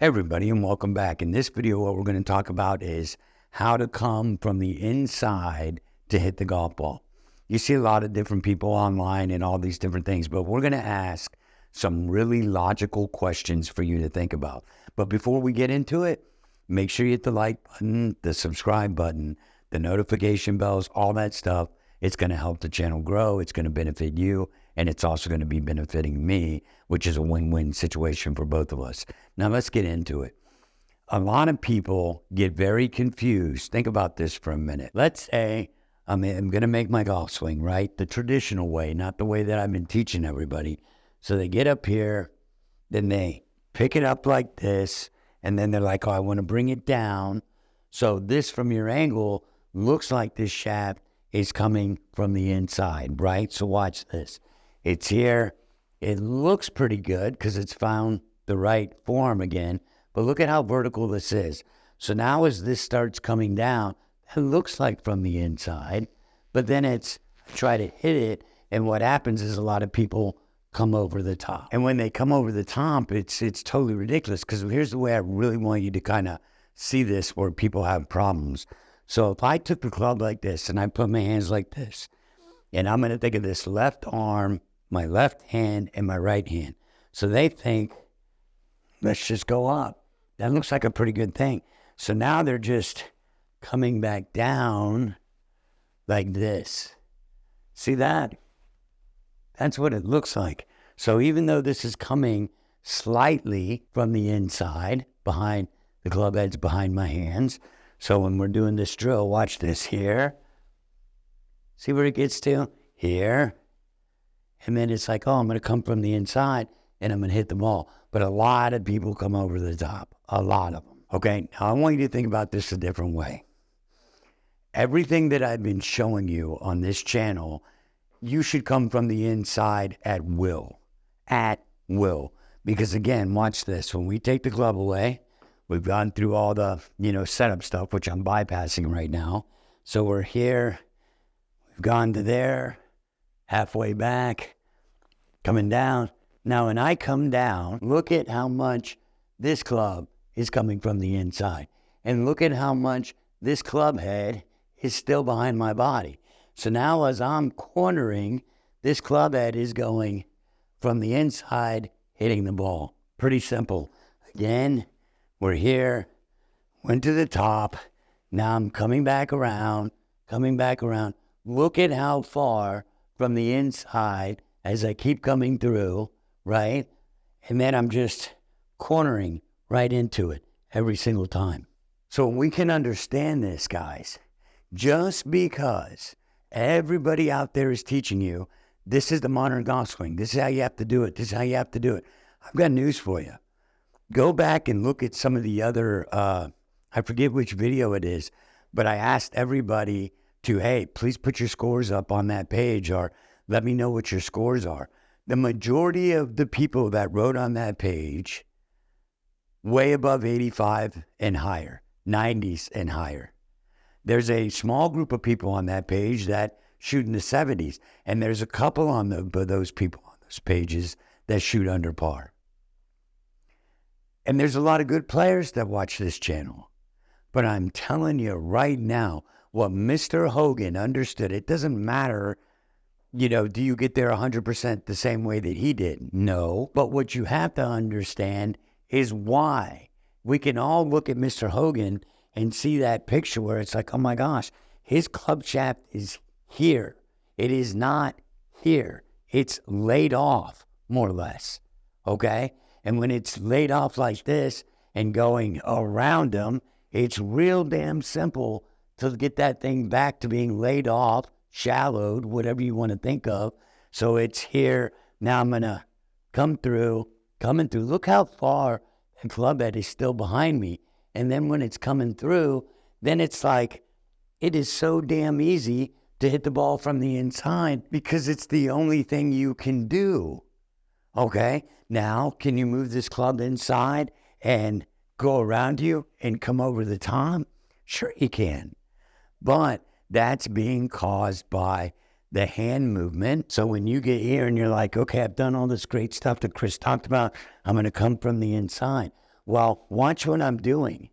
Hey everybody, and welcome back. In this video, what we're going to talk about is how to come from the inside to hit the golf ball. You see a lot of different people online and all these different things, but we're going to ask some really logical questions for you to think about. But before we get into it, make sure you hit the like button, the subscribe button, the notification bells, all that stuff. It's going to help the channel grow. It's going to benefit you, and it's also going to be benefiting me, which is a win-win situation for both of us. Now, let's get into it. A lot of people get very confused. Think about this for a minute. Let's say I'm going to make my golf swing, right? The traditional way, not the way that I've been teaching everybody. So they get up here, then they pick it up like this, and then they're like, oh, I want to bring it down. So this, from your angle, looks like this shaft is coming from the inside, right? So watch this. It's here. It looks pretty good because it's found the right form again. But look at how vertical this is. So now as this starts coming down, it looks like from the inside. But then it's try to hit it. And what happens is a lot of people come over the top. And when they come over the top, it's totally ridiculous. Because here's the way I really want you to kind of see this where people have problems. So if I took the club like this and I put my hands like this, and I'm going to think of this left arm, my left hand, and my right hand. So they think, let's just go up. That looks like a pretty good thing. So now they're just coming back down like this. See that? That's what it looks like. So even though this is coming slightly from the inside, behind the club heads, behind my hands. So when we're doing this drill, watch this here. See where it gets to? Here. And then it's like, oh, I'm going to come from the inside and I'm going to hit the ball. But a lot of people come over the top. A lot of them. Okay, now I want you to think about this a different way. Everything that I've been showing you on this channel, you should come from the inside at will. At will. Because again, watch this. When we take the club away, we've gone through all the, setup stuff, which I'm bypassing right now. So we're here. We've gone to there. Halfway back, coming down. Now, when I come down, look at how much this club is coming from the inside. And look at how much this club head is still behind my body. So now as I'm cornering, this club head is going from the inside, hitting the ball. Pretty simple. Again, we're here, went to the top. Now I'm coming back around. Look at how far from the inside as I keep coming through, right? And then I'm just cornering right into it every single time. So we can understand this, guys. Just because everybody out there is teaching you, this is the modern golf swing. This is how you have to do it. I've got news for you. Go back and look at some of the other, I forget which video it is, but I asked everybody to, hey, please put your scores up on that page or let me know what your scores are. The majority of the people that wrote on that page, way above 85 and higher, 90s and higher. There's a small group of people on that page that shoot in the 70s, and there's a couple on those people on those pages that shoot under par. And there's a lot of good players that watch this channel. But I'm telling you right now, what Mr. Hogan understood, it doesn't matter, do you get there 100% the same way that he did? No. But what you have to understand is why. We can all look at Mr. Hogan and see that picture where it's like, oh my gosh, his club shaft is here. It is not here. It's laid off, more or less. Okay? And when it's laid off like this and going around him, it's real damn simple to get that thing back to being laid off, shallowed, whatever you want to think of. So it's here. Now I'm going to coming through. Look how far the club head is still behind me. And then when it's coming through, then it's like, it is so damn easy to hit the ball from the inside because it's the only thing you can do. Okay? Now, can you move this club inside and go around you and come over the top? Sure you can. But that's being caused by the hand movement. So when you get here and you're like, okay, I've done all this great stuff that Chris talked about, I'm going to come from the inside. Well, watch what I'm doing.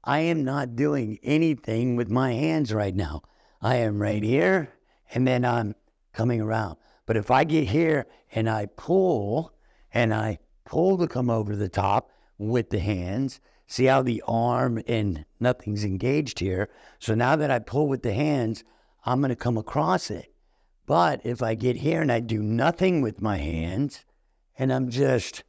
I am not doing anything with my hands right now. I am right here, and then I'm coming around. But if I get here and I pull to come over the top with the hands, see how the arm and nothing's engaged here. So now that I pull with the hands, I'm going to come across it. But if I get here and I do nothing with my hands, and I'm just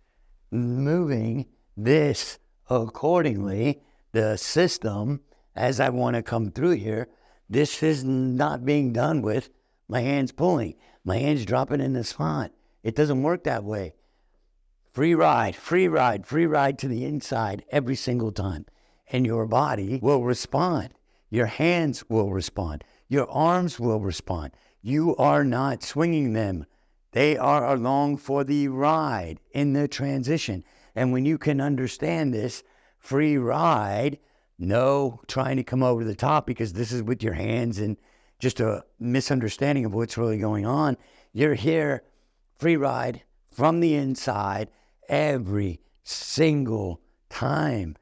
moving this accordingly, the system, as I want to come through here, this is not being done with my hands pulling, my hands dropping in the spot. It doesn't work that way. Free ride, free ride, free ride to the inside every single time. And your body will respond. Your hands will respond. Your arms will respond. You are not swinging them. They are along for the ride in the transition. And when you can understand this free ride, no trying to come over the top because this is with your hands and just a misunderstanding of what's really going on. You're here, free ride from the inside every single time.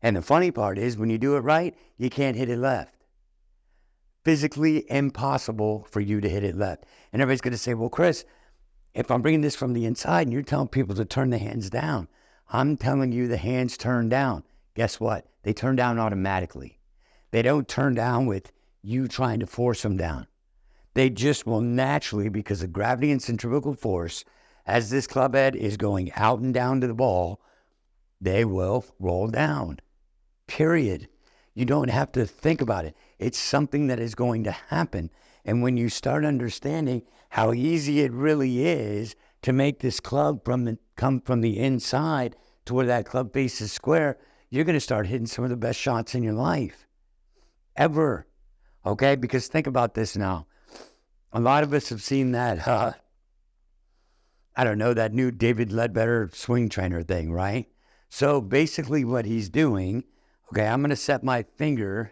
And the funny part is when you do it right, you can't hit it left. Physically impossible for you to hit it left. And everybody's going to say, well, Chris, if I'm bringing this from the inside and you're telling people to turn the hands down, I'm telling you the hands turn down. Guess what? They turn down automatically. They don't turn down with you trying to force them down. They just will naturally, because of gravity and centrifugal force, as this club head is going out and down to the ball, they will roll down. Period. You don't have to think about it. It's something that is going to happen. And when you start understanding how easy it really is to make this club come from the inside to where that club face is square, you're going to start hitting some of the best shots in your life. Ever. Okay? Because think about this now. A lot of us have seen that, that new David Ledbetter swing trainer thing, right? So basically what he's doing, okay, I'm going to set my finger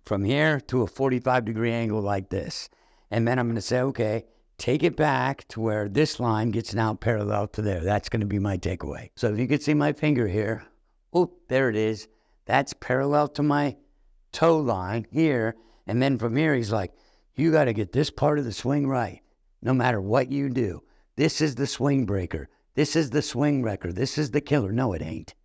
from here to a 45-degree angle like this. And then I'm going to say, okay, take it back to where this line gets now parallel to there. That's going to be my takeaway. So if you can see my finger here, oh, there it is. That's parallel to my toe line here. And then from here, he's like, you got to get this part of the swing right, no matter what you do. This is the swing breaker. This is the swing wrecker. This is the killer. No, it ain't.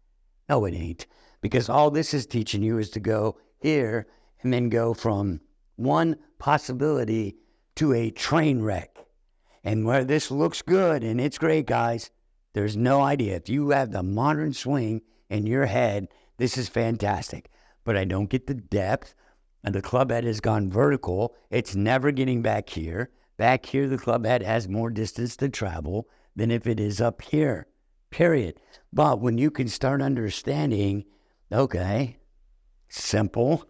No, it ain't. Because all this is teaching you is to go here and then go from one possibility to a train wreck. And where this looks good, and it's great, guys, there's no idea. If you have the modern swing in your head, this is fantastic. But I don't get the depth, and the club head has gone vertical. It's never getting back here. Back here, the club head has more distance to travel than if it is up here, period. But when you can start understanding, okay, simple,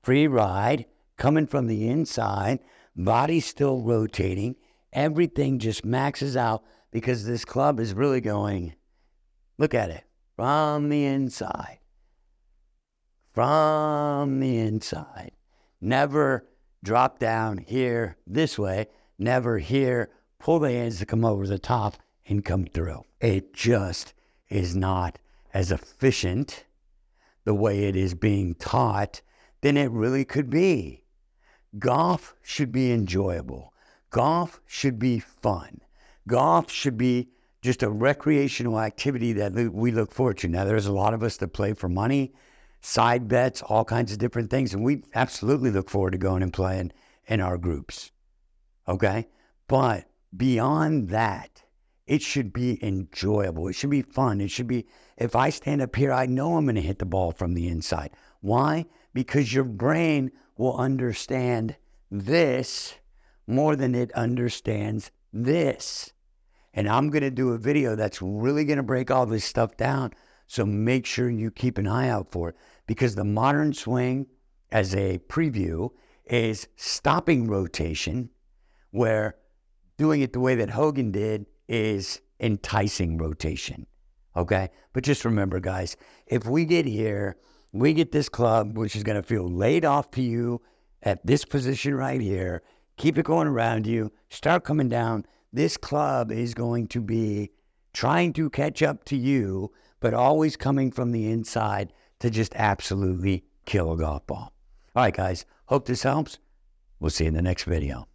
free ride, coming from the inside, body still rotating, everything just maxes out because this club is really going, look at it, from the inside. From the inside. Never drop down here this way, never here, pull the hands to come over the top and come through. It just is not as efficient the way it is being taught than it really could be. Golf should be enjoyable. Golf should be fun. Golf should be just a recreational activity that we look forward to. Now, there's a lot of us that play for money, side bets, all kinds of different things, and we absolutely look forward to going and playing in our groups, okay? But beyond that, it should be enjoyable. It should be fun. It should be, if I stand up here, I know I'm going to hit the ball from the inside. Why? Because your brain will understand this more than it understands this. And I'm going to do a video that's really going to break all this stuff down. So make sure you keep an eye out for it, because the modern swing, as a preview, is stopping rotation, where doing it the way that Hogan did is enticing rotation, okay? But just remember, guys, if we get here, we get this club, which is going to feel laid off to you at this position right here, keep it going around you, start coming down, this club is going to be trying to catch up to you, but always coming from the inside to just absolutely kill a golf ball. All right, guys. Hope this helps. We'll see you in the next video.